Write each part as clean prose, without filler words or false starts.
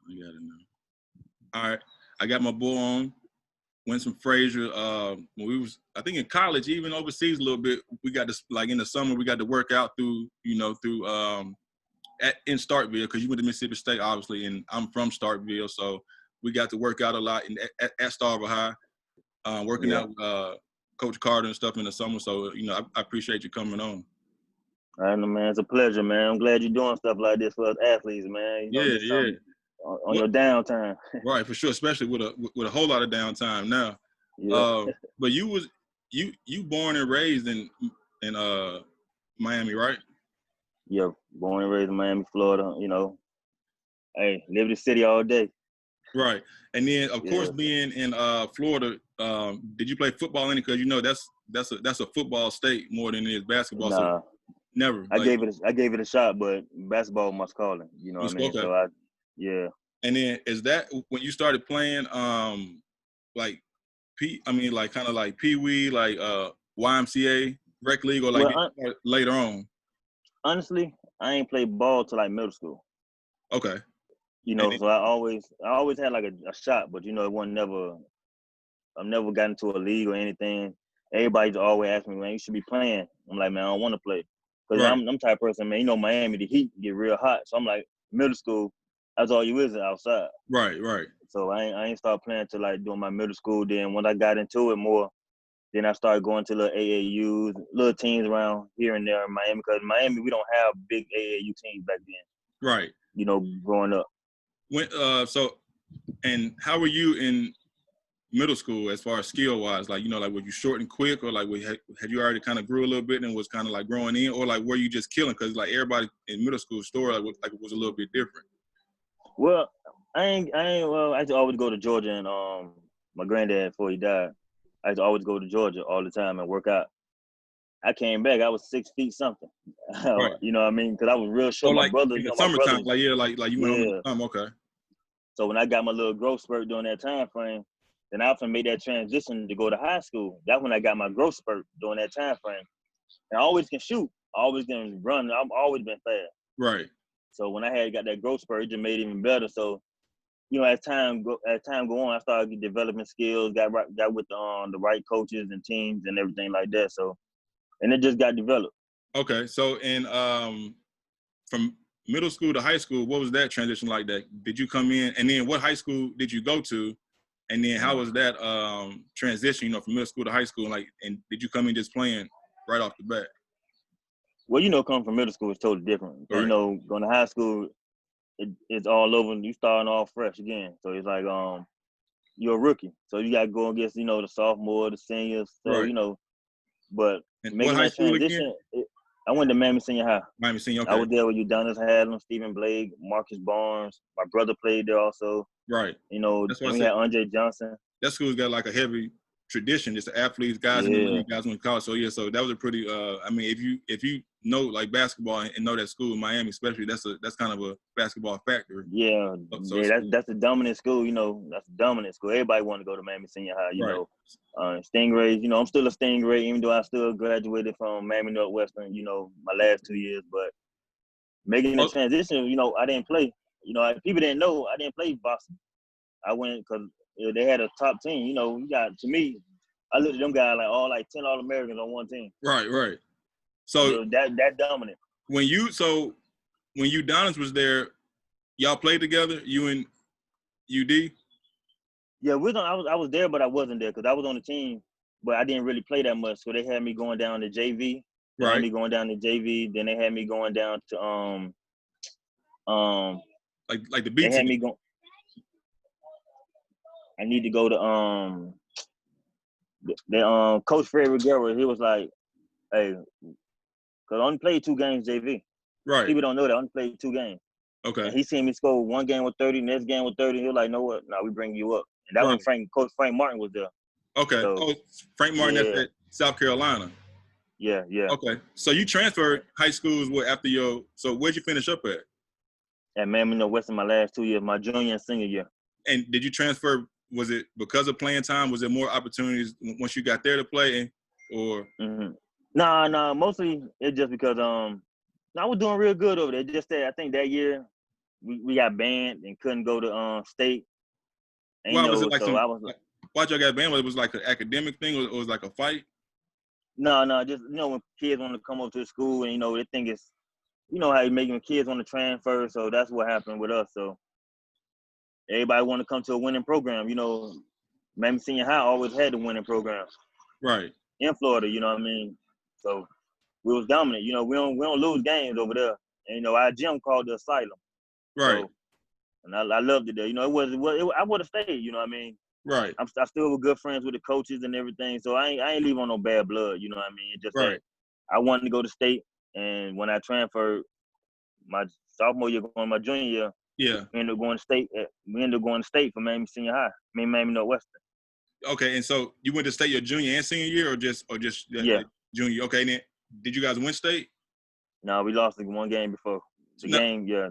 I got it now. All right. I got my boy on, Winsome Frazier. When we was, I think in college, even overseas a little bit, we got to, like in the summer, we got to work out through in Starkville, because you went to Mississippi State, obviously, and I'm from Starkville, so we got to work out a lot at Starkville High, working out with Coach Carter and stuff in the summer. So, I appreciate you coming on. All right, man. It's a pleasure, man. I'm glad you're doing stuff like this for us athletes, man. On your downtime. Right, for sure, especially with a whole lot of downtime now. Yeah. But you born and raised in Miami, right? Yeah, born and raised in Miami, Florida. Hey, live in the city all day. Right, and then of course being in Florida, did you play football any? Because that's a football state more than it is basketball. Nah, so never. I gave it a shot, but basketball was calling. You know what I mean? Okay. So And then is that when you started playing, like kind of like Pee Wee, like YMCA, rec league, or like later on? Honestly, I ain't played ball till like middle school. Okay. So I always had like a shot, but it wasn't never. I've never gotten into a league or anything. Everybody's always asking me, man, you should be playing. I'm like, man, I don't want to play. Because I'm type of person, man, Miami, the heat get real hot. So I'm like, middle school, that's all you is outside. Right. So I ain't started playing till like doing my middle school. Then when I got into it more, then I started going to little AAUs, little teams around here and there in Miami. Because in Miami, we don't have big AAU teams back then. Right. Growing up. And how were you in middle school as far as skill wise? Like, were you short and quick, or like had you already kind of grew a little bit and was kind of like growing in, or like were you just killing? Because like everybody in middle school story like it was a little bit different. Well, I used to always go to Georgia, and my granddad, before he died, I used to always go to Georgia all the time and work out. I came back, I was 6 feet something. Right. You know what I mean? Because I was real short. My brother, in the summertime, like you went on the time. Okay. So when I got my little growth spurt during that time frame, then I often made that transition to go to high school. That's when I got my growth spurt during that time frame. And I always can shoot. I always can run. I've always been fast. Right. So when I got that growth spurt, it just made it even better. So, as time go on, I started developing skills, got with the right coaches and teams and everything like that. So, and it just got developed. Okay. So, from middle school to high school, what was that transition like? That did you come in, and then what high school did you go to, and then how was that transition? From middle school to high school, and did you come in just playing right off the bat? Well, coming from middle school is totally different. Right. Going to high school, it's all over, and you starting off fresh again. So it's like you're a rookie, so you got to go against the sophomore, the seniors. So right. But and making that transition, I went to Miami Senior High. Miami Senior, okay. I was there with Udonis Haslem, Stephen Blake, Marcus Barnes. My brother played there also. Right. We had Andre Johnson. That school's got like a heavy tradition. It's the athletes, guys in the league, guys in college. So so that was a pretty. If you know like basketball and know that school in Miami, especially, that's kind of a basketball factory. Yeah, that's the dominant school. That's the dominant school. Everybody want to go to Miami Senior High. Stingrays. I'm still a Stingray, even though I still graduated from Miami Northwestern. My last 2 years, but making the transition. I didn't play. People didn't know I didn't play Boston. I went because they had a top team. You got, to me, I looked at them guys like 10 All-Americans on one team. Right. So that dominant. When Udonis was there, y'all played together, you and UD? Yeah, I was there, but I wasn't there because I was on the team, but I didn't really play that much. So they had me going down to JV. They had me going down to JV. Then they had me going down to like the B team. They had me go. I need to go to Coach Fred Rivera. He was like, hey, because I only played 2 games JV. Right. People don't know that I only played 2 games. Okay. And he seen me score one game with 30, next game with 30. He was like, know what? No, we bring you up. And that when Coach Frank Martin was there. Okay. So, Frank Martin at South Carolina. Yeah. Okay. So you transferred high schools after so where'd you finish up at? At Miami Northwestern my last 2 years, my junior and senior year. And did you transfer, was it because of playing time? Was there more opportunities once you got there to play, or? Mm-hmm. No, mostly it's just because I was doing real good over there. Just that I think that year we got banned and couldn't go to state. And, Why was it like so I was like, why y'all got banned? Was it like an academic thing, or it was like a fight? no, just when kids want to come up to the school and they think it's, how you making kids want to transfer. So that's what happened with us. So everybody want to come to a winning program. Miami Senior High always had the winning program. Right. In Florida, you know what I mean? So we was dominant. We don't lose games over there. And our gym called the Asylum. Right. So, and I loved it there. I would have stayed. You know what I mean? Right. I still was good friends with the coaches and everything. So I ain't leave on no bad blood. You know what I mean? It just right. I wanted to go to state, and when I transferred my sophomore year, going my junior year, we ended up going to state. We ended up going to state for Miami Senior High. Miami Northwestern. Okay, and so you went to state your junior and senior year, or just junior? Okay, and then did you guys win state? No, we lost one game before the game. Yeah.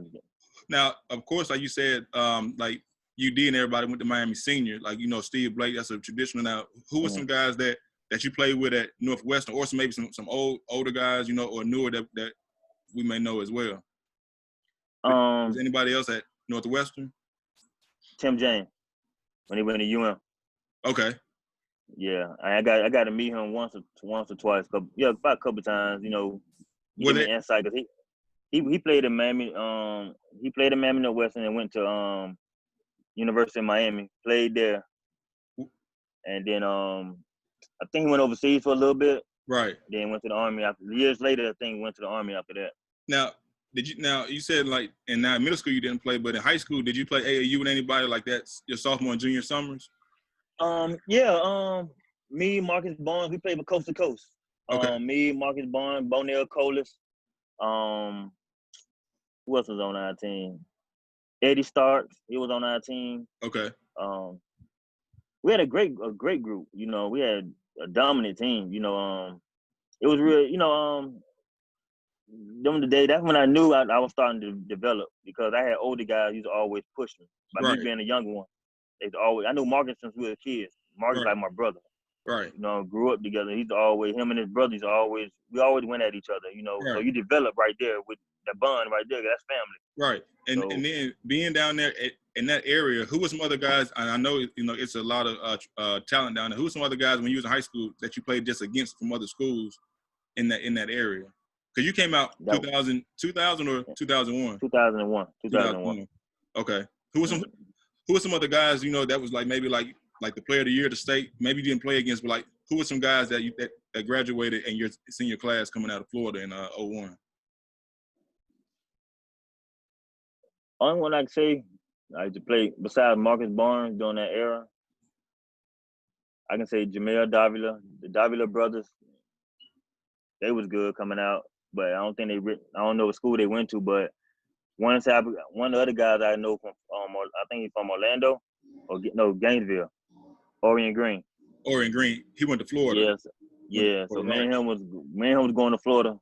Now, of course, like you said, like you did, and everybody went to Miami Senior. Like Steve Blake, that's a traditional. Now, who were some guys that you played with at Northwestern, or maybe some older guys, or newer that we may know as well? Was anybody else at Northwestern? Tim James, when he went to UM. Okay. Yeah, I got to meet him once or twice. About a couple times. Give me insight because he played in Miami. He played in Miami Northwestern and went to University of Miami. Played there, and then I think he went overseas for a little bit. Right. Then went to the Army. Years later, I think he went to the Army after that. Now, you said like in middle school you didn't play, but in high school did you play AAU with anybody like that your sophomore and junior summers? Me, Marcus Barnes, we played for Coast to Coast. Okay. Me, Marcus Barnes, Bonell Colas. Who else was on our team? Eddie Starks, he was on our team. Okay. We had a great group. We had a dominant team. It was real. Them the day. That's when I knew I was starting to develop because I had older guys. Used to always push me. By me being a younger one, I knew Marcus since we were kids. Marcus like my brother. Right. Grew up together. Him and his brothers we always went at each other. Right. So you develop right there with that bond right there. That's family. Right. And then being down there in that area, who were some other guys? And I know it's a lot of talent down there. Who were some other guys when you was in high school that you played just against from other schools in that area? Because you came out 2000 or 2001? 2001. Okay. Who were some other guys that was maybe like the player of the year of the state? Maybe you didn't play against, but who were some guys that graduated in your senior class coming out of Florida in 01? Only one I can say I used to play besides Marcus Barnes during that era, I can say Jamel Davila, the Davila brothers. They was good coming out, but I don't think I don't know what school they went to, but one of the other guys I know from I think he's from Orlando Gainesville, Orion Green. Orion Green, he went to Florida. Yes, yeah. So me and him was going to Florida.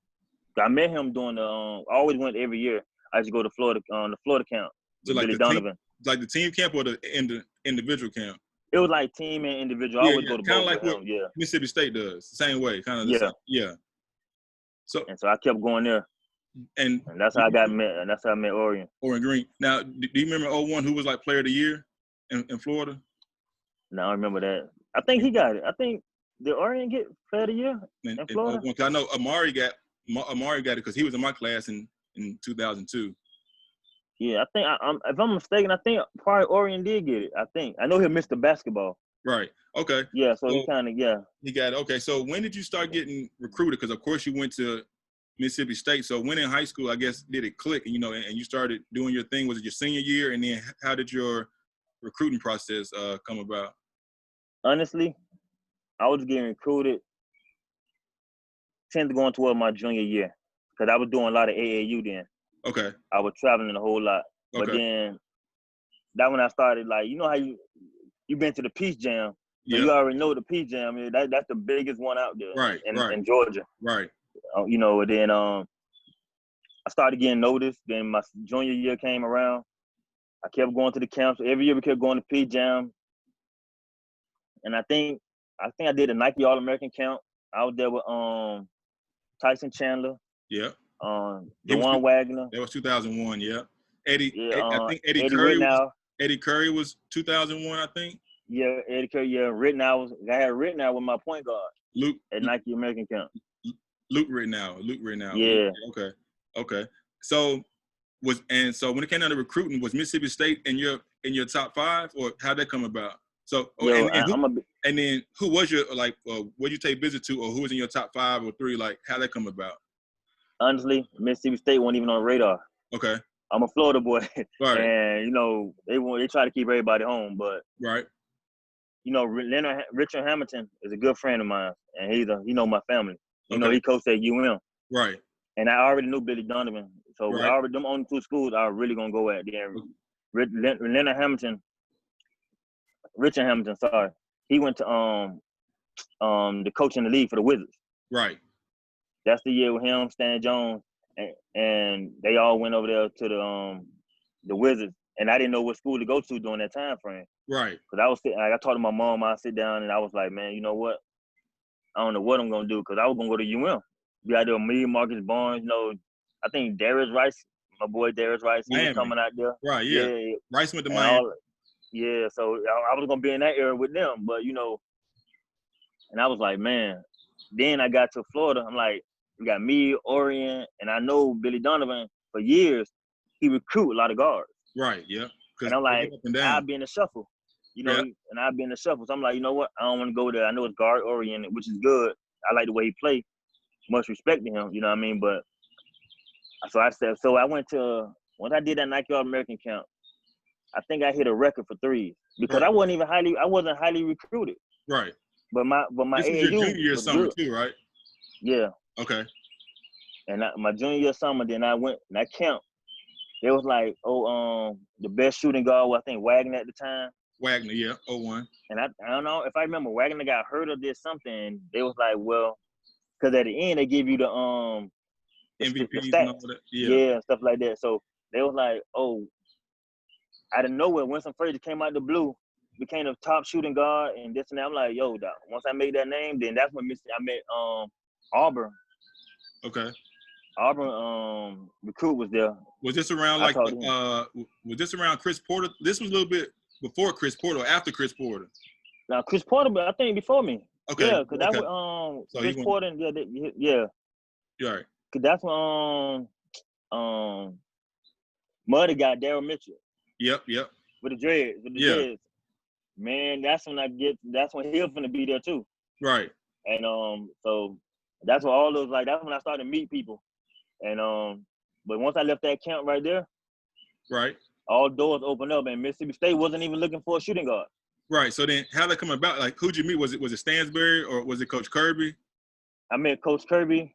I met him during I always went every year. I used to go to Florida on the Florida camp with Billy Donovan. Like the team camp or the individual camp? It was like team and individual. I always go to both like with what him. Yeah, Mississippi State does. Same way, kind of. Yeah. Yeah. So I kept going there. And that's how I met. And that's how I met Orion. Orion Green. Now, do you remember 01 who was like player of the year in Florida? No, I remember that. I think he got it. I think did Orion get player of the year in Florida? I know Amari got it because he was in my class in 2002. Yeah, I think if I'm mistaken, I think probably Orion did get it. I know he missed the basketball. Right. Okay. Yeah. So he kind of He got it. Okay. So when did you start getting recruited? Because of course you went to Mississippi State. So when in high school, I guess, did it click? And you started doing your thing. Was it your senior year? And then how did your recruiting process come about? Honestly, I was getting recruited. Tend to go toward my junior year because I was doing a lot of AAU then. Okay. I was traveling a whole lot. Okay. But then that when I started, like, how you been to the Peach Jam. So you already know the Peach Jam. That's the biggest one out there in Georgia. Right. And then I started getting noticed. Then my junior year came around. I kept going to the camps. Every year we kept going to Peach Jam. And I think I did a Nike All-American camp. I was there with Tyson Chandler. Yeah. DeJuan Wagner. That was 2001, yeah. I think Eddie Curry was 2001, I think. Yeah, Eddie Curry. Yeah, I had Rittenhouse with my point guard. Luke at Nike American Camp. Luke Rittenhouse. Yeah. Okay. So when it came down to recruiting, was Mississippi State in your top 5, or how'd that come about? So and then who was your what you take visit to, or who was in your top 5 or 3? Like, how'd that come about? Honestly, Mississippi State wasn't even on the radar. Okay. I'm a Florida boy, right. And they try to keep everybody home, but right. Richard Hamilton is a good friend of mine, and he know my family. He coached at UM. Right. And I already knew Billy Donovan, so them only 2 schools I was really gonna go at. Richard Hamilton, sorry, he went to the coach in the league for the Wizards. Right. That's the year with him, Stan Jones, and they all went over there to the Wizards, and I didn't know what school to go to during that time frame. Right. Because I talked to my mom, I sit down and I was like, man, you know what? I don't know what I'm gonna do, because I was gonna go to UM. Be out there with me, Marcus Barnes, I think Darius Rice, my boy Darius Rice, he was coming out there. Right, yeah. Rice went to Miami. So I was gonna be in that area with them, but and I was like, man. Then I got to Florida. I'm like, we got me, Orion, and I know Billy Donovan for years. He recruit a lot of guards. Right, yeah. And I'm like, I'll be in the shuffle, and I'll be in the shuffle. So I'm like, you know what? I don't want to go there. I know it's guard oriented, which is good. I like the way he play. Much respect to him, you know what I mean? But so I went to, once I did that Nike All-American Camp, I think I hit a record for threes because I wasn't highly recruited. Right. But my this AAU was your junior year summer too, right? Yeah. Okay. And my junior year summer, then I went and I camped. They was like, the best shooting guard was, I think, Wagner at the time. Wagner, yeah, 01. And I don't know if I remember, Wagner got hurt or did something. They was like, well, because at the end they give you the MVPs the stats. and all that. Yeah, and stuff like that. So they was like, out of nowhere, Winsome Frazier came out the blue, became the top shooting guard, and this and that. I'm like, yo, doc, once I made that name, then that's when I met Auburn. Okay. Auburn recruit was there. Was this around was this around Chris Porter? This was a little bit before Chris Porter or after Chris Porter? Now Chris Porter, but I think before me. Okay. Yeah, because that was Chris Porter. Yeah. You're right. Cause that's when Muddy got Daryl Mitchell. Yep. With the dreads. Dreads. Man, that's when he'll finna be there too. Right. And so that's what all those that's when I started to meet people. And but once I left that camp right there, right, all doors opened up, and Mississippi State wasn't even looking for a shooting guard. Right. So then how'd that come about? Like, who'd you meet? Was it Stansbury or was it Coach Kirby? I met Coach Kirby.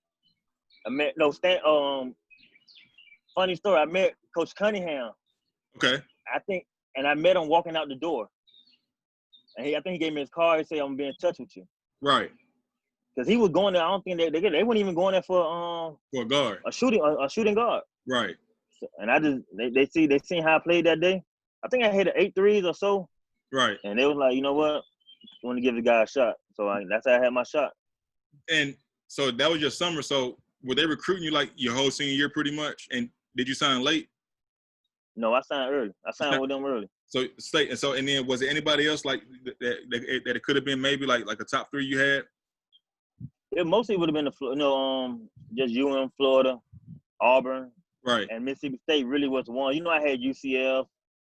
Funny story, I met Coach Cunningham. Okay. And I met him walking out the door. And I think he gave me his card. He said, I'm gonna be in touch with you. Right. Because he was going there. I don't think they weren't even going there for a guard. A shooting guard. Right. So, and they seen how I played that day. I think I hit 8 threes or so. Right. And they was like, you know what? I want to give the guy a shot. So that's how I had my shot. And so that was your summer. So were they recruiting you like your whole senior year pretty much? And did you sign late? No, I signed early. I signed with them early. So and then was there anybody else like that it could have been maybe like a top 3 you had? It mostly would have been just UM, Florida, Auburn, right, and Mississippi State really was one. I had UCF,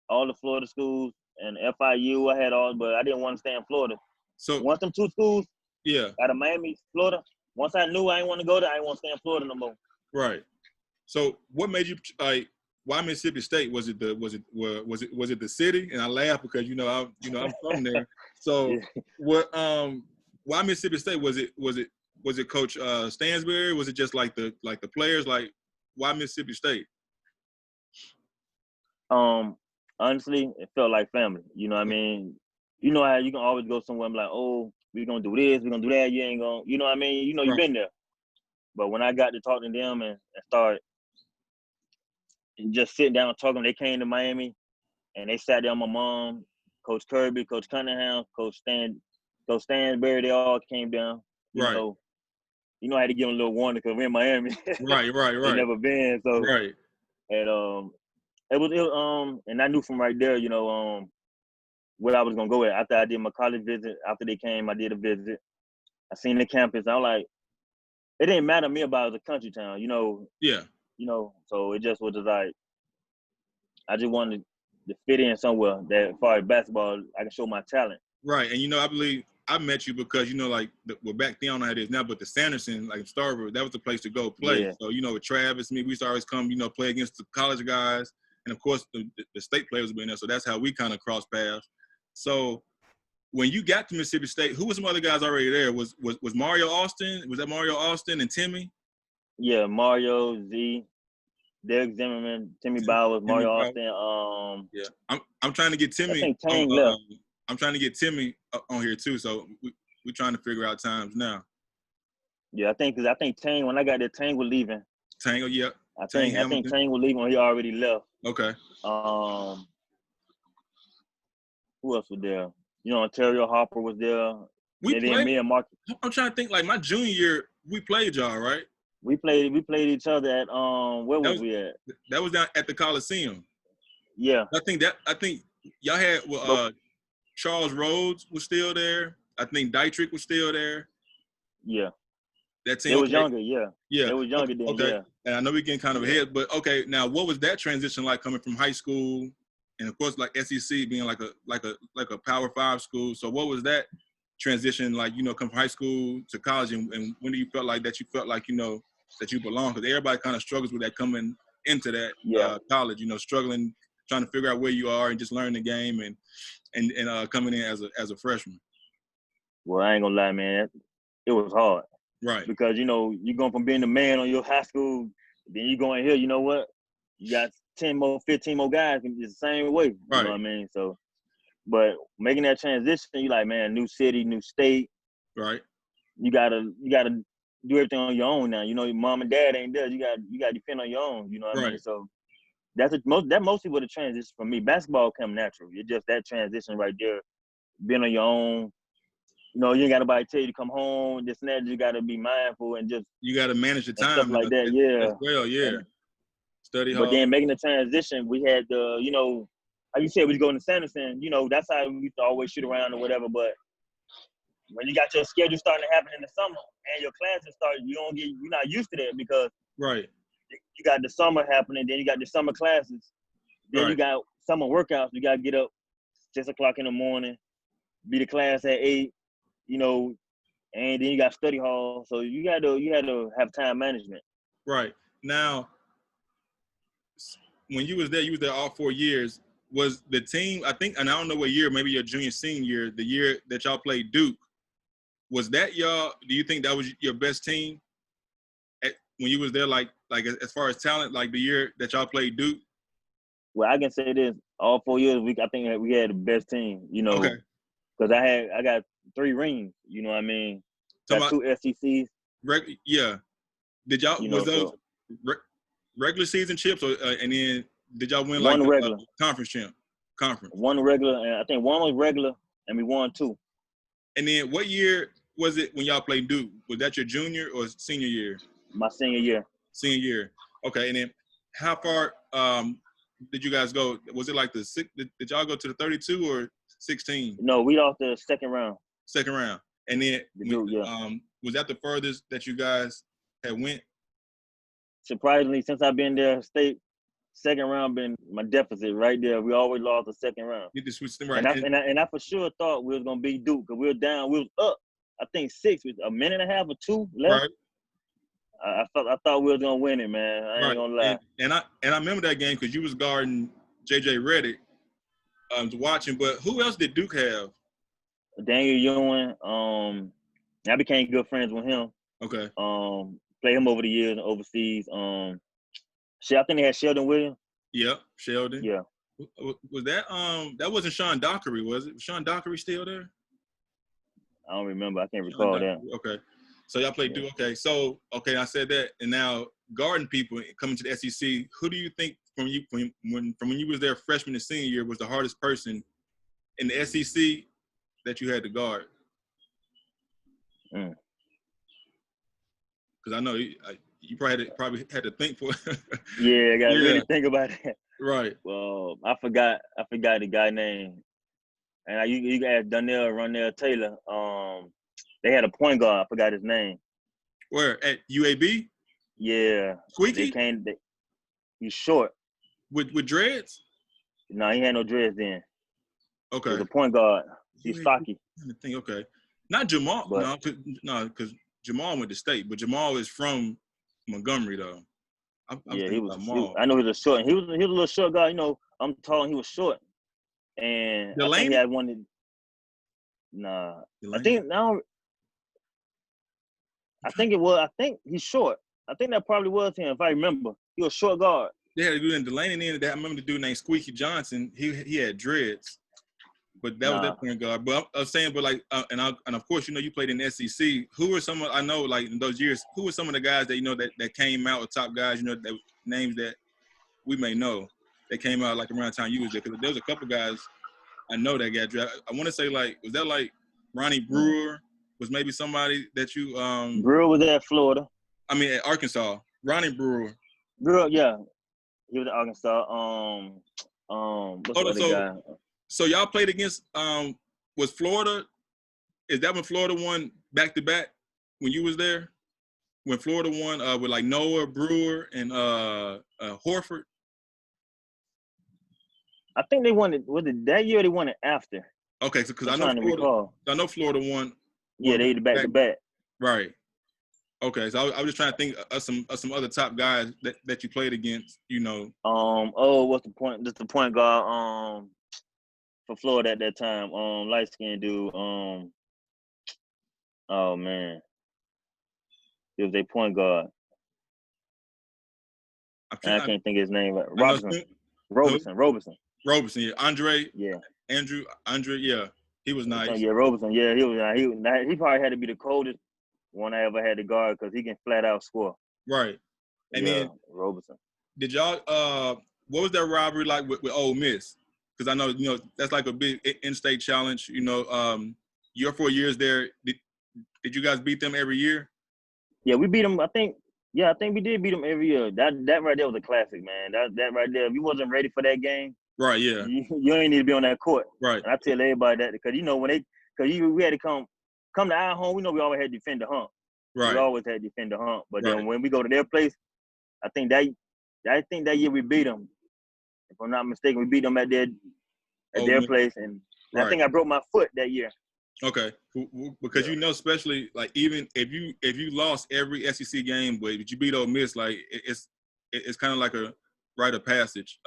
all the Florida schools, and FIU. I had all, but I didn't want to stay in Florida. So once them 2 schools, out of Miami, Florida. Once I knew I didn't want to go there, I didn't want to stay in Florida no more. Right. So what made you why Mississippi State? Was it the city? And I laugh because I'm from there. So why Mississippi State? Was it Coach Stansbury? Was it just like the players? Like, why Mississippi State? Honestly, it felt like family. You know what I mean? You know how you can always go somewhere and be like, oh, we're gonna do this, we're gonna do that. You ain't gonna, you know what I mean? You've been there. But when I got to talk to them and start just sitting down and talking, they came to Miami and they sat down. My mom, Coach Kirby, Coach Cunningham, Coach Stansbury, they all came down. Right. I had to give them a little warning because we're in Miami. Right. They never been. So right. And And I knew from right there, where I was gonna go at. After I did my college visit, after they came, I did a visit. I seen the campus. I was like, it didn't matter to me about it was a country town, Yeah. So it just was just like, I just wanted to fit in somewhere that, as far as basketball, I can show my talent. Right, and I believe I met you because well, back then I don't know how it is now, but the Sanderson, like Starbury, that was the place to go play. Yeah. So with Travis, me, we used to always come, play against the college guys, and of course the state players would be in there. So that's how we kind of crossed paths. So when you got to Mississippi State, who was some other guys already there? Was Mario Austin? Was that Mario Austin and Timmy? Yeah, Mario, Z, Derek Zimmerman, Timmy Bowers, Mario Austin. Yeah, I'm trying to get Timmy. I think Tang left. I'm trying to get Timmy on here too. So we're trying to figure out times now. Yeah, I think Tang, when I got there, Tang was leaving. Tango, yeah. I think Tang was leaving when he already left. Okay. Who else was there? Ontario Harper was there. We played. Me and Mark. I'm trying to think. Like my junior year, we played y'all, right? We played each other at where was we at? That was down at the Coliseum. Yeah. I think y'all had Charles Rhodes was still there. I think Dietrich was still there. Yeah. That team. It was younger, yeah. Yeah. It was younger then, okay. Yeah. And I know we're getting kind of ahead, but okay. Now, what was that transition like coming from high school, and of course, like SEC being like a Power 5 school? So, what was that transition like? Come from high school to college, and when do you felt like that? You felt like that you belong, because everybody kind of struggles with that coming into that college. Struggling, trying to figure out where you are and just learn the game and coming in as a freshman. Well, I ain't gonna lie, man. It was hard. Right. Because, you're going from being the man on your high school, then you go in here, you know what? You got 10 more, 15 more guys the same way. You know what I mean? So, but making that transition, you like, man, new city, new state. Right. You gotta do everything on your own now. Your mom and dad ain't there. You gotta depend on your own. You know what I mean? So that's mostly what the transition for me. Basketball come natural. It's just that transition right there, being on your own. You ain't got nobody tell you to come home, this and that. You got to be mindful and just. You got to manage the time. Stuff like that, yeah. As well, yeah. Study hard. But then making the transition, we had like you said, we go to Sanderson. That's how we used to always shoot around or whatever. But when you got your schedule starting to happen in the summer and your classes start, you're not used to that because you got the summer happening, then you got the summer classes, then you got summer workouts. You got to get up 6 o'clock in the morning, be to class at 8. And then you got study hall, so you had to have time management. Right. Now, when you was there all 4 years. Was the team, I think, and I don't know what year, maybe your junior, senior year, the year that y'all played Duke, was that y'all? Do you think that was your best team when you was there? Like as far as talent, like the year that y'all played Duke. Well, I can say this: all 4 years, I think we had the best team. Okay. Because I got 3 rings. You know what I mean? Got 2 SECs. Yeah. Did y'all was those regular season chips, or and then did y'all win one like regular conference champ? Conference. One regular, and I think one was regular, and we won 2. And then what year was it when y'all played Duke? Was that your junior or senior year? My senior year. Senior year. Okay. And then how far did you guys go? Was it like the 6? Did y'all go to the 32 or 16? No, we lost the second round. Second round. And then Duke, was that the furthest that you guys had went? Surprisingly, since I've been there, state second round been my deficit right there. We always lost the second round. You just switched them right. And I for sure thought we was gonna beat Duke because we were down. We was up. I think 6 with a minute and a half or 2 left. Right. I thought we was gonna win it, man. I ain't gonna lie. And I remember that game because you was guarding JJ Redick, watching. But who else did Duke have? Daniel Ewing. I became good friends with him. Okay. Played him over the years and overseas. I think they had Sheldon Williams. Yep, Sheldon. Yeah. Was that that wasn't Sean Dockery, was it? Was Sean Dockery still there? I don't remember. I can't recall that. Okay. So y'all played Duke. Okay. So I said that, and now guarding people coming to the SEC. Who do you think from when you was there freshman and senior year was the hardest person in the SEC that you had to guard? Because I know you probably had to think for. Yeah, I got to really think about it. Right. Well, I forgot the guy name. And you can ask Ronell Taylor. They had a point guard. I forgot his name. Where at UAB? Yeah. Squeaky? He's short. With dreads? No, he had no dreads then. Okay. He was a point guard. He's stocky. I think okay. Not Jamal. But, because Jamal went to state, but Jamal is from Montgomery though. I'm thinking about Jamal. I know he was a short. He was a little short guy. You know, I'm tall and he was short. And Delaney? I think he had one. Nah, Delaney? I think it was. I think he's short. I think that probably was him, if I remember. He was a short guard. They had a dude in Delaney in that. I remember the dude named Squeaky Johnson. He had dreads, but that was that point guard. But I was saying, but like, and of course, you know, you played in the SEC. Who were some of, I know, like in those years, who were some of the guys that you know that came out, or top guys, you know, that names that we may know that came out like around the time you was there? Because there was a couple guys I know that got drafted. I want to say like, was that like Ronnie Brewer? Was maybe somebody that you Brewer was at Florida. I mean at Arkansas. Ronnie Brewer. Brewer, yeah. He was at Arkansas. What's the other guy? So y'all played against was Florida? Is that when Florida won back to back when you was there? When Florida won with like Noah, Brewer, and Horford? I think they won it. Was it that year or they won it after? Okay, so because I know Florida won. Yeah, they did back to back. Right. Okay, so I was just trying to think of some other top guys that you played against. You know. What's the point? Just the point guard. For Florida at that time. Light skinned dude. Oh man, he was a point guard. I can't think of his name. Roberson. Yeah. Andre. Yeah. Andre. Yeah. He was nice. Yeah, Roberson. Yeah, he probably had to be the coldest one I ever had to guard because he can flat out score. Right. And then Roberson. Did y'all what was that rivalry like with Ole Miss? Because I know, you know, that's like a big in-state challenge. You know, your 4 years there, did you guys beat them every year? Yeah, we beat them. I think we did beat them every year. That right there was a classic, man. That right there. If you wasn't ready for that game, right? Yeah. You ain't need to be on that court. Right. And I tell everybody that because you know we had to come to our home. We know we always had to defend the hump. Right. We always had to defend the hump. But then when we go to their place, I think that year we beat them. If I'm not mistaken, we beat them at their place, and I think I broke my foot that year. Okay, because you know, especially like even if you lost every SEC game, but you beat Ole Miss, like it's kind of like a rite of passage.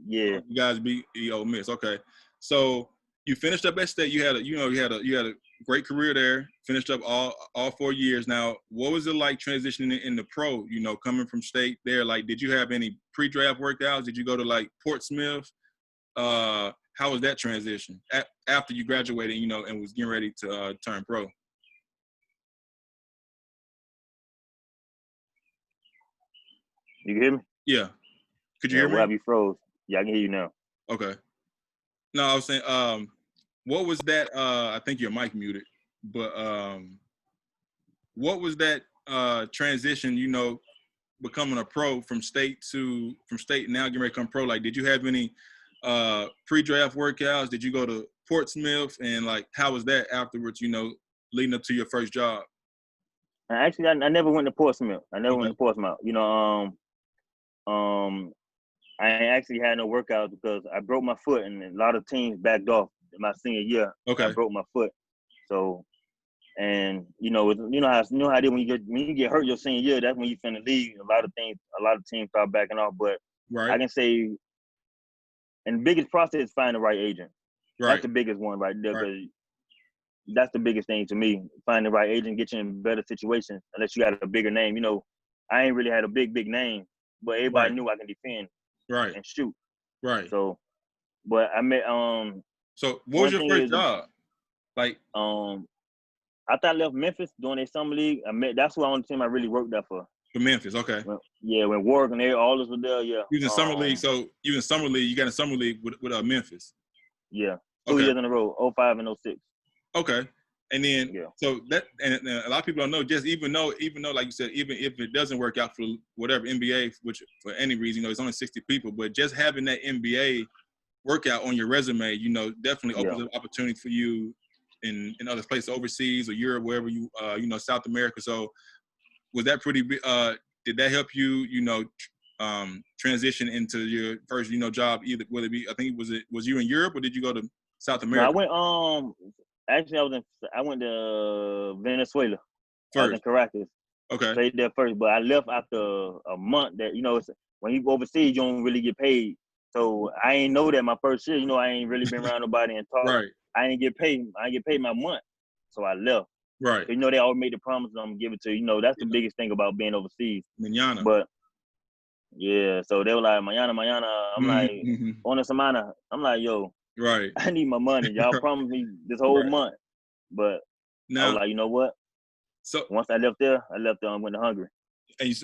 Yeah, you guys beat Ole Miss. Okay, so you finished up at State. You had a great career there. Finished up all 4 years. Now, what was it like transitioning in the pro? You know, coming from State there. Like, did you have any pre-draft workouts? Did you go to like Portsmouth? How was that transition after you graduated, you know, and was getting ready to turn pro? You can hear me? Yeah. Could you hear me? Why you froze? Yeah, I can hear you now. Okay. No, I was saying, what was that? I think your mic muted, but what was that transition? You know, becoming a pro from state now getting ready to come pro. Like, did you have any pre-draft workouts? Did you go to Portsmouth, and like how was that afterwards, you know, leading up to your first job? Actually, I never went to Portsmouth. You know, I actually had no workouts because I broke my foot, and a lot of teams backed off in my senior year. Okay. I broke my foot. So, and you know how it is when you get hurt your senior year, that's when you finna leave. A lot of teams start backing off. But right. I can say, and the biggest process is finding the right agent. Right. That's the biggest one right there. Because that's the biggest thing to me. Finding the right agent, get you in a better situation, unless you got a bigger name. You know, I ain't really had a big name, but everybody knew I can defend and shoot. Right. So, but I met So what was your first job? Like after I left Memphis during their summer league, that's the only team I really worked there for. For Memphis, okay. When Warwick and all this was there, yeah. You was in summer league, so you in summer league. You got in summer league with Memphis. Yeah, 2 years in a row, 05 and 06. Okay, And then, so that, and a lot of people don't know, just even though, like you said, even if it doesn't work out for whatever NBA, which for any reason, it's only 60 people, but just having that NBA workout on your resume, definitely opens up opportunity for you in other places, overseas or Europe, wherever you, South America. So was that pretty, did that help you, transition into your first, job, either, whether it be, I think, was you in Europe or did you go to South America? No, I went, actually I went to Venezuela. First. I was in Caracas. Okay. Played there first, but I left after a month. That when you go overseas, you don't really get paid. So I ain't know that my first year. I ain't really been around nobody and talk. Right. I ain't get paid. I ain't get paid my month, so I left. Right. So, they always made the promise I'm gonna give it to you. That's the biggest thing about being overseas. Mañana. But yeah, so they were like mañana. I'm like, una semana. I'm like, yo, right. I need my money. Y'all promised me this whole month, but now, I was like, you know what? So once I left there, and went to Hungary. And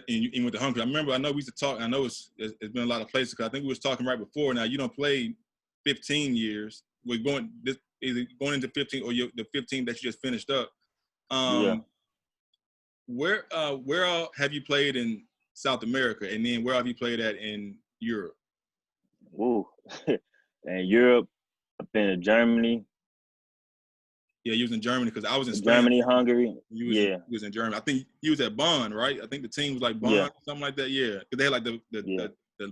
you went to Hungary. I know we used to talk. I know it's been a lot of places. Cause I think we was talking right before. Now you don't play 15 years. We're going into 15 or the 15 that you just finished up. Where all have you played in South America, and then where have you played at in Europe? Ooh, in Europe, I've been in Germany. Yeah, you was in Germany because I was in Spain. Germany, Hungary. You was in Germany. I think you was at Bonn, right? I think the team was like Bonn, something like that. Yeah, because they had like the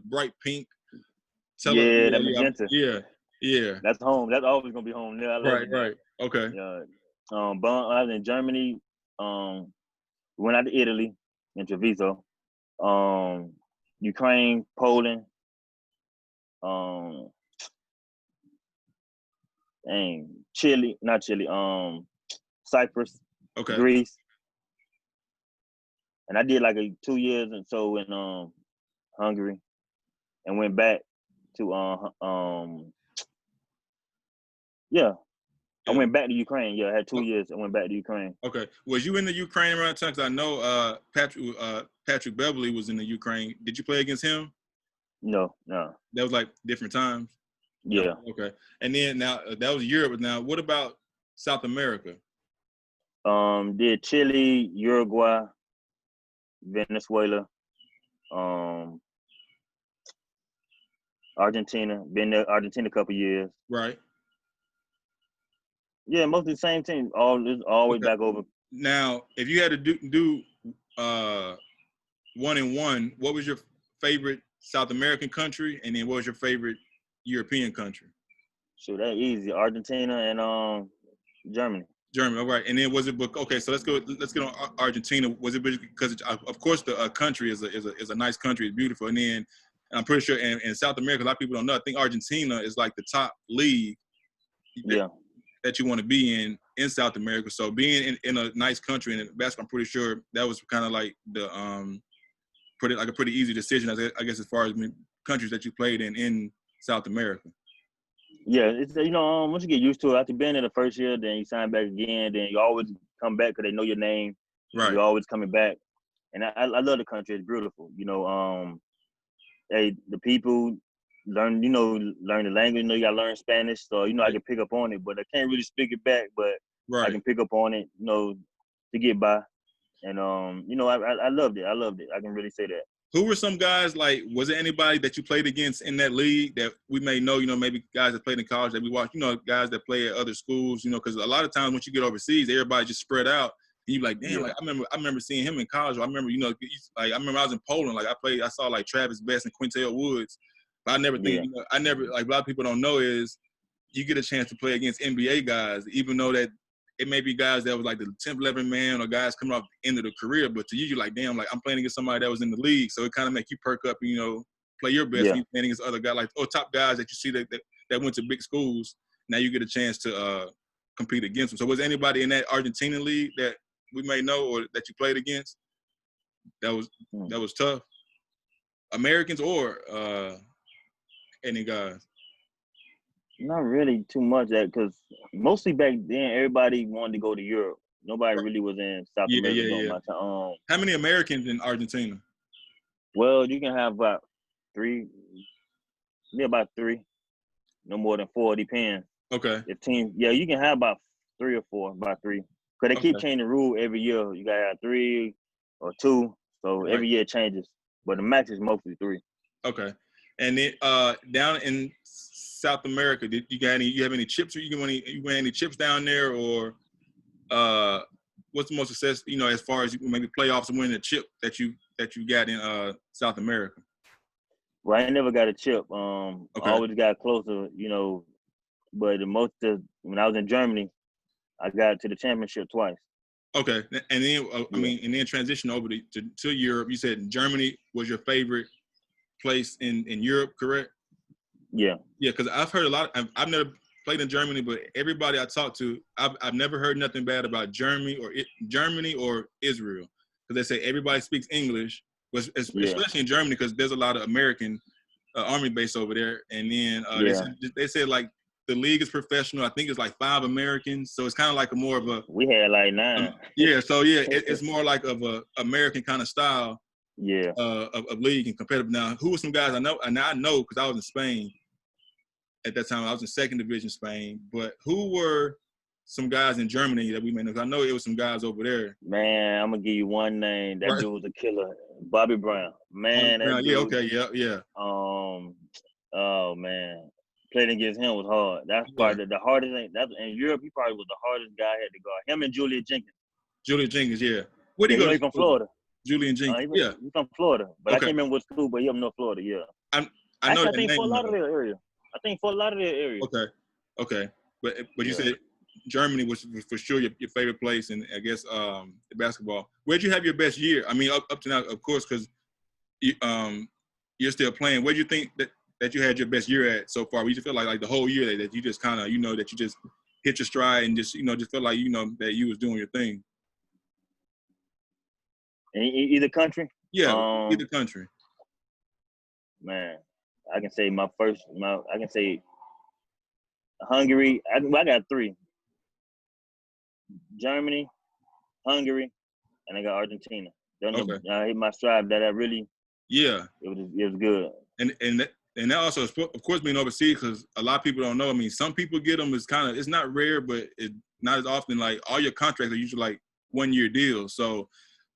bright pink. The magenta. Yeah. That's home. That's always gonna be home. Yeah, I love it. Right. Okay. Yeah. Bonn. I was in Germany. Went out to Italy, in Treviso. Ukraine, Poland. Chile, not Chile. Cyprus, Greece, and I did like 2 years and so in Hungary, and went back to I went back to Ukraine. Yeah, I had 2 years. I went back to Ukraine. Okay, was you in the Ukraine around the time? Because I know Patrick Beverly was in the Ukraine. Did you play against him? No. That was like different times. Yeah. Okay, and then now that was Europe. Now, what about South America? Did Chile, Uruguay, Venezuela, Argentina. Been there Argentina a couple years. Right. Yeah, mostly the same team. Always back over. Now, if you had to do 1-and-1, what was your favorite South American country, and then what was your favorite European country? Sure, that's easy. Argentina and Germany. Germany, all right. And then was it okay? So let's get on Argentina. Was it because of course the country is a nice country, it's beautiful, and then I'm pretty sure in South America a lot of people don't know. I think Argentina is like the top league. That you want to be in South America. So being in a nice country and in basketball, I'm pretty sure that was kind of like a pretty easy decision, I guess, as far as countries that you played in South America. Yeah, it's once you get used to it, after being in the first year, then you sign back again, then you always come back because they know your name. Right. You're always coming back, and I love the country. It's beautiful. The people learn the language. You gotta learn Spanish, so I can pick up on it, but I can't really speak it back. But I can pick up on it, to get by. And I loved it. I can really say that. Who were some guys, like, was there anybody that you played against in that league that we may know, maybe guys that played in college that we watch, guys that play at other schools, because a lot of times once you get overseas, everybody just spread out. And you're like, damn, like, I remember seeing him in college. Or I remember, I remember I was in Poland. Like, I saw, like, Travis Best and Quintel Woods. But I never think, like, a lot of people don't know is you get a chance to play against NBA guys, even though that it may be guys that was like the 10th, 11th man or guys coming off the end of the career. But to you, you're like, damn, like I'm playing against somebody that was in the league. So it kind of make you perk up and, play your best. And you're playing against other guys, like, top guys that you see that went to big schools. Now you get a chance to compete against them. So was anybody in that Argentina league that we may know or that you played against that was tough? Americans or any guys? Not really too much because mostly back then everybody wanted to go to Europe. Nobody really was in South America. How many Americans in Argentina? Well, you can have about 3. Yeah, about 3. No more than 4, depends. Okay. You can have about 3 or 4, about 3. Because they keep Okay. changing the rule every year. You got to have 3 or 2. So Right. every year it changes. But the max is mostly 3. Okay. And then down in South America, did you have any chips, or you win any chips down there, or what's the most success, as far as maybe playoffs and winning a chip that you got in South America? Well, I never got a chip. I Okay. always got closer, but when I was in Germany, I got to the championship twice. Okay. And then Yeah. and then transition over to Europe. You said Germany was your favorite place in Europe, correct? Yeah. Yeah, because I've heard a lot. I've never played in Germany, but everybody I talked to, I've never heard nothing bad about Germany or Israel, because they say everybody speaks English, especially in Germany, because there's a lot of American army base over there. And then they said like the league is professional. I think it's like 5 Americans, so it's kind of like more of a. We had like 9. It's more like of a American kind of style. Yeah. Of league and competitive. Now, who were some guys I know? And I know because I was in Spain at that time. I was in 2nd Division Spain. But who were some guys in Germany that we may know? Because I know it was some guys over there. Man, I'm gonna give you one name. That dude was a killer. Bobby Brown. Man, that dude. Yeah. Okay. Yeah. Oh man, playing against him was hard. That's probably the hardest thing. That's in Europe. He probably was the hardest guy I had to guard. Him and Julian Jenkins. Julian Jenkins, yeah. Where did he go? He's from Florida. Julian Jenkins. He's from Florida, but I can't remember what school. But he from North Florida. Yeah. I know that think name. Fort Lauderdale area. Okay. But you said Germany was for sure your favorite place, and I guess basketball. Where'd you have your best year? I mean, up to now, of course, because you're still playing. Where'd you think that you had your best year at so far? Where you feel like the whole year that you just kind of that you just hit your stride and just just felt like that you was doing your thing. In either country? Yeah, either country. Man, I can say I can say Hungary. I got 3. Germany, Hungary, and I got Argentina. I hit my stride that I really. Yeah. It was good. And that also, of course, being overseas, because a lot of people don't know. I mean, some people get them. It's not rare, but it's not as often. Like all your contracts are usually like 1-year deals. So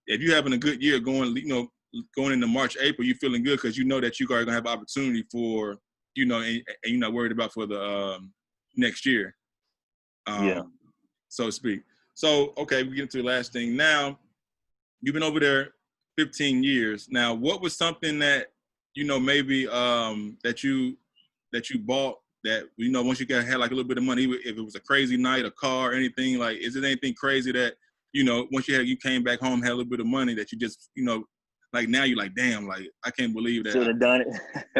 if you're having a good year going into March, April, you're feeling good because you know that you are gonna have opportunity for and you're not worried about for the next year. So to speak. So okay, we get into the last thing. Now, you've been over there 15 years. Now, what was something that maybe that you bought that once you had like a little bit of money, if it was a crazy night, a car, anything, like is it anything crazy that once you came back home, had a little bit of money that you just like now you're like, damn, like I can't believe that should have done it.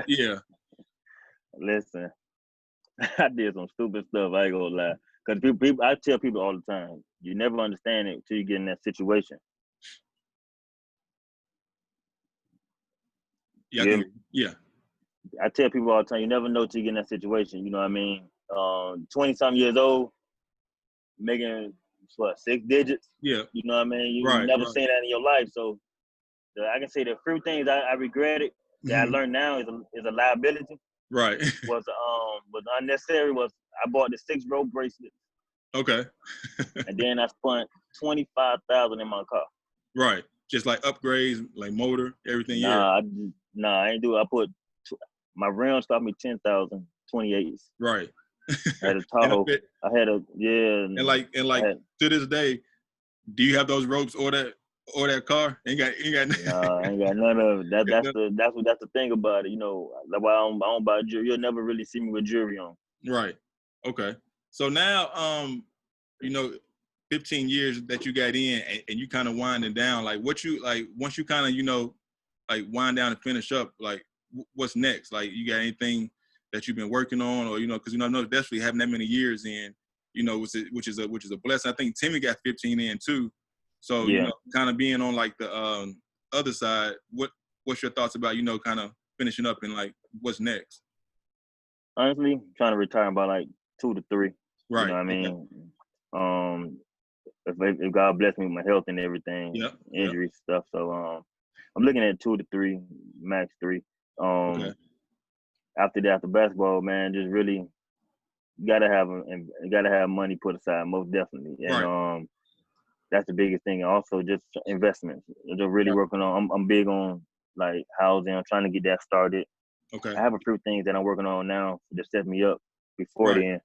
Yeah. Listen, I did some stupid stuff. I ain't gonna lie. Because people, I tell people all the time, you never understand it until you get in that situation. Yeah. I tell people all the time, you never know till you get in that situation. You know what I mean? 20-something years old, making 6 digits. Yeah. You know what I mean? You never seen that in your life. So I can say the few things I regretted that I learned now is a liability. Right. was unnecessary. I bought the 6 rope bracelets. Okay. And then I spent $25,000 in my car. Right. Just like upgrades, like motor, everything. I ain't do it. I put my rims cost me $10,000, 28s. Right. I had a Tahoe. And like to this day, do you have those ropes or that car? Ain't got. Nah, I ain't got none of it. That's the thing about it. That's why I don't buy jewelry. You'll never really see me with jewelry on. Right. Okay. So now, 15 years that you got in, and you kind of winding down. Like, what you like once you kind of like wind down and finish up. Like, what's next? Like, you got anything that you've been working on, or because I know definitely having that many years in, which is a blessing. I think Timmy got 15 in too. So kind of being on like the other side, what's your thoughts about kind of finishing up and like what's next? Honestly, trying to retire by like 2 to 3. Right. You know what I mean? If God bless me with my health and everything, injury stuff. So I'm looking at 2 to 3, max 3. After that, after basketball, man, just really you gotta have money put aside, most definitely. And Right. that's the biggest thing. And also just investments. Just really Right. working on. I'm big on like housing. I'm trying to get that started. Okay. I have a few things that I'm working on now to set me up before Right. then.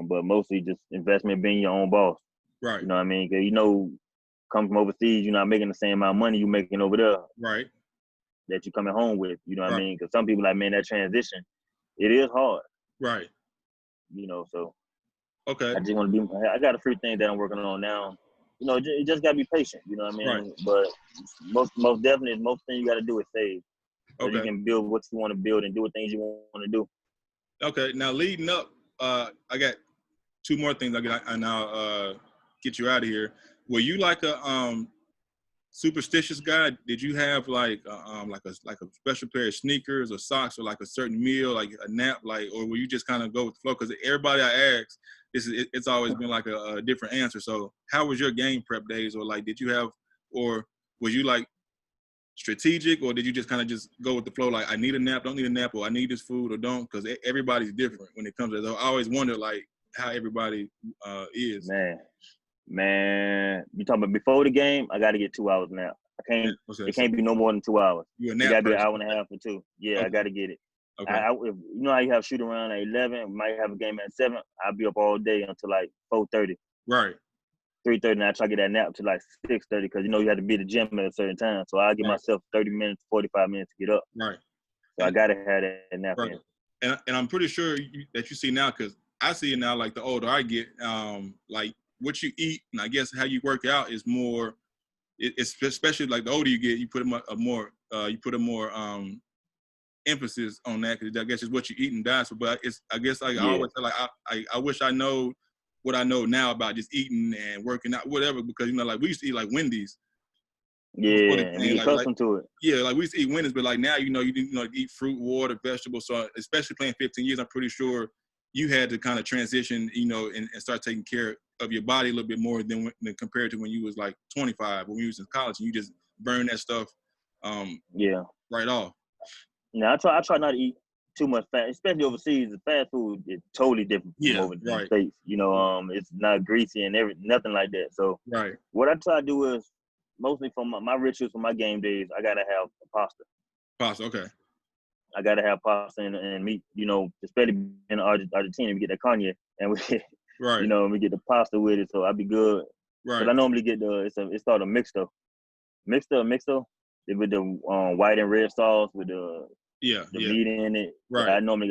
But mostly just investment, being your own boss. Right. You know what I mean? 'Cause come from overseas, you're not making the same amount of money you making over there Right. that you're coming home with. You know what I Right. mean? Because some people like, man, that transition, it is hard. Right. So Okay. I just want to be. I got a few things that I'm working on now. You just gotta be patient. You know what I Right. mean? But most definitely, most thing you gotta do is save, so you Okay. can build what you want to build and do the things you want to do. Okay. Now leading up, I got two more things and I'll get you out of here. Were you like a superstitious guy? Did you have like a special pair of sneakers or socks or like a certain meal, like a nap, like, or will you just kind of go with the flow? Because everybody I ask, it's always been like a different answer. So how was your game prep days, or like or was you like strategic, or did you just kind of just go with the flow? Like, I need a nap, don't need a nap, or I need this food or don't, because everybody's different when it comes to that. I always wonder like how everybody is. Man, you talking about before the game? I got to get 2 hours now. Yeah, It can't be no more than 2 hours. You a It nap got to be an person? hour and a half or two. Yeah, Okay. I got to get it. Okay. If, you know how you have shoot around at 11, might have a game at 7. I'll be up all day until like 4:30. Right. 3:30, and I try to get that nap to like 6:30 because you have to be at the gym at a certain time. So I give myself 30 minutes, 45 minutes to get up. Right. So I gotta have that nap Right. in. And I'm pretty sure that you see now, because I see it now. Like the older I get, like what you eat and I guess how you work out is more. It's especially like the older you get, you put a more emphasis on that, because I guess it's what you eat and diet. So, but I guess like I always say, like I wish I know what I know now about just eating and working out, whatever, because like we used to eat like Wendy's before the Yeah, and we game, get accustomed to it. yeah, like we used to eat Wendy's, but like now you eat fruit, water, vegetables. So especially playing 15 years, I'm pretty sure you had to kind of transition, and start taking care of your body a little bit more than compared to when you was like 25, when you was in college and you just burn that stuff right off. Now I try not to eat too much fat, especially overseas. The fast food is totally different from over in the States. It's not greasy and nothing like that. So what I try to do is mostly for my rituals for my game days, I gotta have pasta. Pasta, okay. I gotta have pasta and meat. Especially in Argentina, we get that carne and we we get the pasta with it. So I'll be good. But I normally get it's called a mixto with the white and red sauce with the meat in it. Right. I normally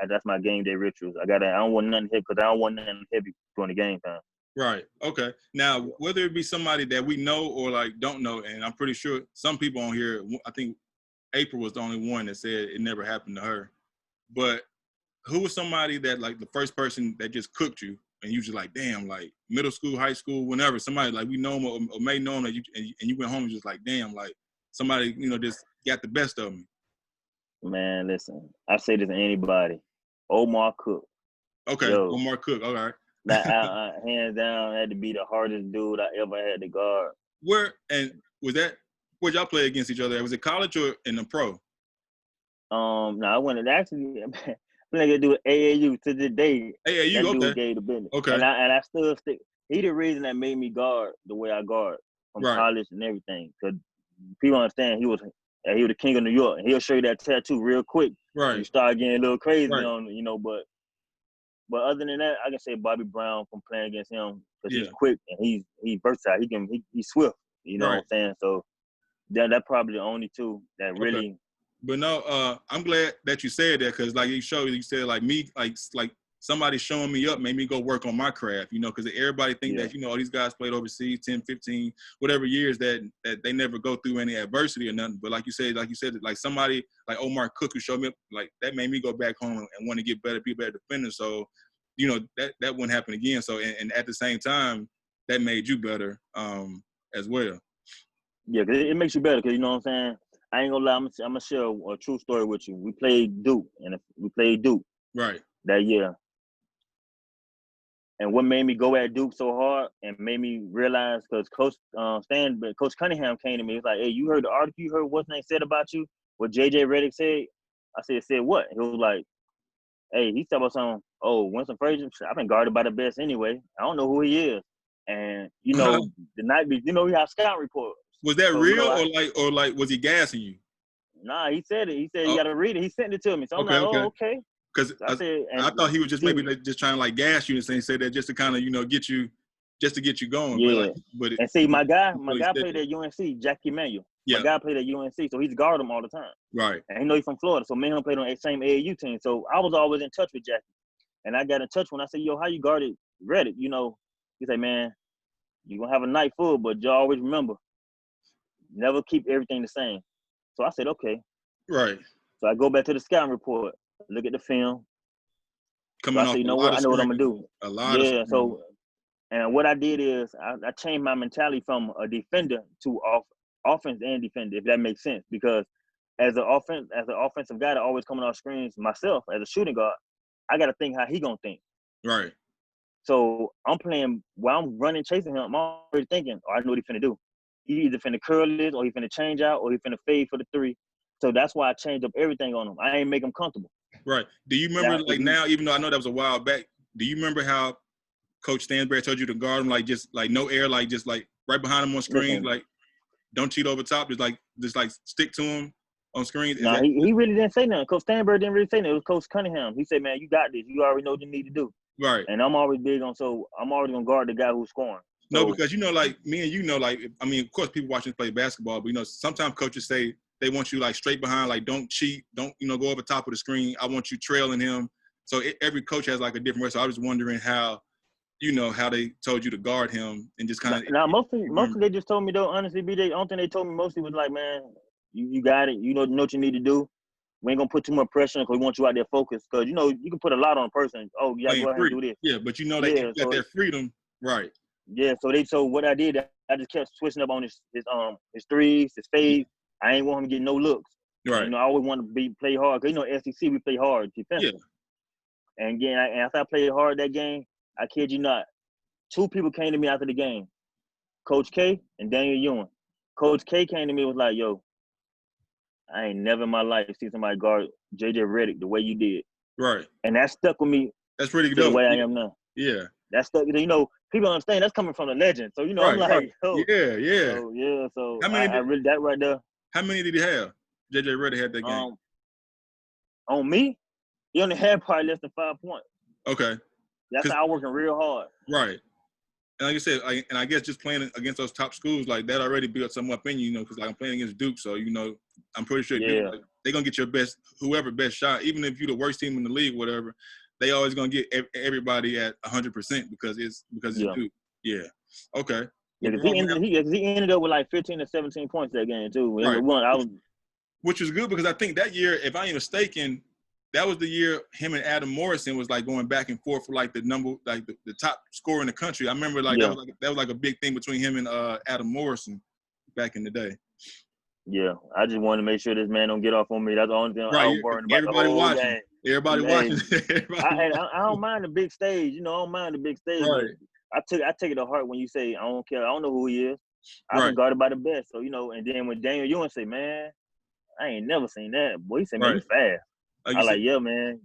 that's my game day rituals. I don't want nothing heavy because I don't want nothing heavy during the game time. Right. Okay. Now, whether it be somebody that we know or like don't know, and I'm pretty sure some people on here, I think April was the only one that said it never happened to her. But who was somebody that like the first person that just cooked you and you just like, damn, like middle school, high school, whenever, somebody like we know them or may know them, and you went home and just like, damn, like somebody, just got the best of me. Man, listen, I say this to anybody. Omar Cook. Okay. Omar Cook. All right. Hands down, had to be the hardest dude I ever had to guard. Where'd y'all play against each other? Was it college or in the pro? No, I went to actually playing to do with AAU to this day. AAU, that dude gave the business. Okay. And I still stick. He the reason that made me guard the way I guard from college and everything. Because people understand he was the king of New York, and he'll show you that tattoo real quick. Right. You start getting a little crazy on, but other than that, I can say Bobby Brown from playing against him because he's quick and he's versatile. He's swift. You know what I'm saying? So that's probably the only two that really. Okay. But no, I'm glad that you said that, because like you said like me, like somebody showing me up made me go work on my craft, because everybody think that, all these guys played overseas 10, 15, whatever years that they never go through any adversity or nothing. But like you said, like somebody like Omar Cook who showed me up, like that made me go back home and want to get better, be a better defender. So, that wouldn't happen again. So, and at the same time, that made you better as well. Yeah, because it makes you better, because you know what I'm saying? I ain't gonna lie, I'm gonna share a true story with you. We played Duke that year. And what made me go at Duke so hard and made me realize, because Coach Cunningham came to me. He's like, hey, you heard the article? You heard what's name said about you? What JJ Redick said? I said what? He was like, hey, he said about something. oh, Winsome Frazier, I've been guarded by the best anyway. I don't know who he is. And, you know, the night, you know, we have scout reports. Was that So, real, you know, or like was he gassing you? Nah, he said it. He said, you got to read it. He sent it to me. So I'm like, oh, okay. Because I thought he was just maybe just trying to like gas you and say that just to kind of, you know, get you going. Yeah. And see, my guy played that. at UNC, Jackie Manuel. Yeah. My guy played at UNC, so he's guarded him all the time. Right. And he know he's from Florida, so me and him played on the same AAU team. So I was always in touch with Jackie. And I got in touch when I said, yo, how you guarded Reddick? You know, he said, man, you're going to have a night full, but you always remember, never keep everything the same. So I said, okay. Right. So I go back to the scouting report, look at the film. Coming off, you know what? I know what I'm going to do. A lot of screens. So, and what I did is I changed my mentality from a defender to offense and defender, if that makes sense. Because as an offensive guy that always coming off screens myself, as a shooting guard, I got to think how he going to think. Right. So I'm playing, while I'm running, chasing him, I'm already thinking, oh, I know what he's finna do. He either finna curl it, or he finna change out, or he finna fade for the three. So that's why I changed up everything on him. I ain't make him comfortable. Right. Do you remember, now, even though I know that was a while back, do you remember how Coach Stansberry told you to guard him, like just like no air, like just like right behind him on screen, like don't cheat over top, just like stick to him on screen? No, he really didn't say nothing. Coach Stansberry didn't really say nothing. It was Coach Cunningham. He said, man, you got this. You already know what you need to do. Right. And I'm always big on, so I'm already going to guard the guy who's scoring. So, no, because, you know, like me and you know, like, I mean, of course, people watching play basketball, but, you know, sometimes coaches say they want you, like, straight behind, like, don't cheat, don't, you know, go over top of the screen. I want you trailing him. So every coach has, like, a different way. So I was wondering how, you know, how they told you to guard him and just kind of. Now, mostly they just told me, though, honestly, BJ, the only thing they told me mostly was like, man, you got it. You know what you need to do. We ain't going to put too much pressure because we want you out there focused. Because, you know, you can put a lot on a person. Oh, you got to go ahead and do this. Yeah, but you know they got their freedom. Right. Yeah, so what I did, I just kept switching up on his threes, his fades. I ain't want him to get no looks. Right. You know, I always want to play hard. Because, you know, SEC, we play hard defensively. Yeah. And again, after I played hard that game, I kid you not, two people came to me after the game. Coach K and Daniel Ewing. Coach K came to me and was like, yo, I ain't never in my life seen somebody guard J.J. Redick the way you did. Right. And that stuck with me. That's pretty good. The way I am now. Yeah. That stuck. You know, people understand that's coming from a legend. So, you know, I'm like, yo. Yeah. So how many I really, that right there. How many did he have? J.J. Redick had that game. On me, he only had probably less than 5 points. Okay. That's how I working real hard. Right. And like I said, I guess just playing against those top schools, like that already built something up in you, you know, because like I'm playing against Duke, so, you know, I'm pretty sure Duke, like, they're going to get your best shot. Even if you're the worst team in the league, whatever, they always going to get everybody at 100% because it's Duke. Yeah. Okay. Yeah, because he ended up with like 15 or 17 points that game, too. Right. Which was good because I think that year, if I ain't mistaken, that was the year him and Adam Morrison was like going back and forth for like the number, like the top scorer in the country. I remember that was like a big thing between him and Adam Morrison back in the day. Yeah, I just wanted to make sure this man don't get off on me. That's the only thing I was worrying about. Everybody watching. Everybody watching. I don't mind the big stage. You know, I don't mind the big stage. Right. I take it to heart when you say I don't care. I don't know who he is. I've been guarded by the best. So, you know, and then when Daniel Ewing say, man, I ain't never seen that. Boy, he said, man, you fast. Yeah, man.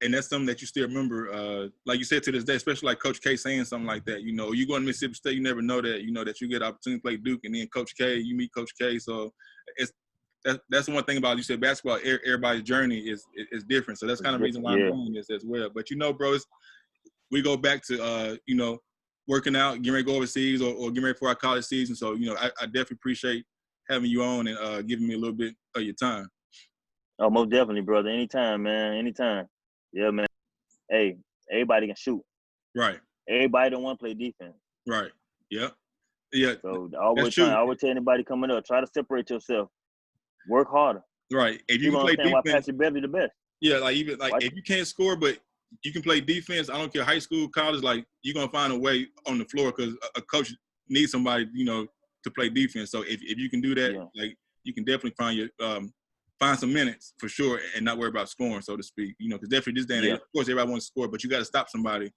And that's something that you still remember, like you said, to this day, especially like Coach K saying something like that. You know, you go to Mississippi State, you never know that, you know, that you get an opportunity to play Duke, and then Coach K, you meet Coach K. So that's the one thing about, you said, basketball, everybody's journey is different. So that's kind of the reason why I'm doing this as well. But, you know, bro, we go back to, you know, working out, getting ready to go overseas or getting ready for our college season. So, you know, I definitely appreciate having you on and giving me a little bit of your time. Oh, most definitely, brother. Anytime, man. Anytime. Yeah, man. Hey, everybody can shoot. Right. Everybody don't want to play defense. Right. Yep. Yeah. So I always tell anybody coming up, try to separate yourself. Work harder. Right. If you can play defense, why Patrick Beverly the best. Yeah, like even like if you can't score, but you can play defense. I don't care, high school, college. Like you're gonna find a way on the floor because a coach needs somebody, you know, to play defense. So if you can do that, like you can definitely find some minutes for sure and not worry about scoring, so to speak. You know, because definitely this day and age, of course, everybody wants to score, but you got to stop somebody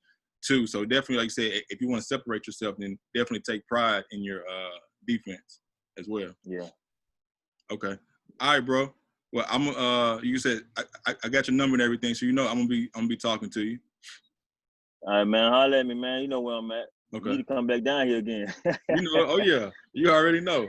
too. So definitely, like you said, if you want to separate yourself, then definitely take pride in your defense as well. Yeah. Okay. All right, bro. Well, you said I got your number and everything, so I'm gonna be talking to you. All right, man. Holler at me, man. You know where I'm at. Okay. You need to come back down here again. Oh yeah, you already know.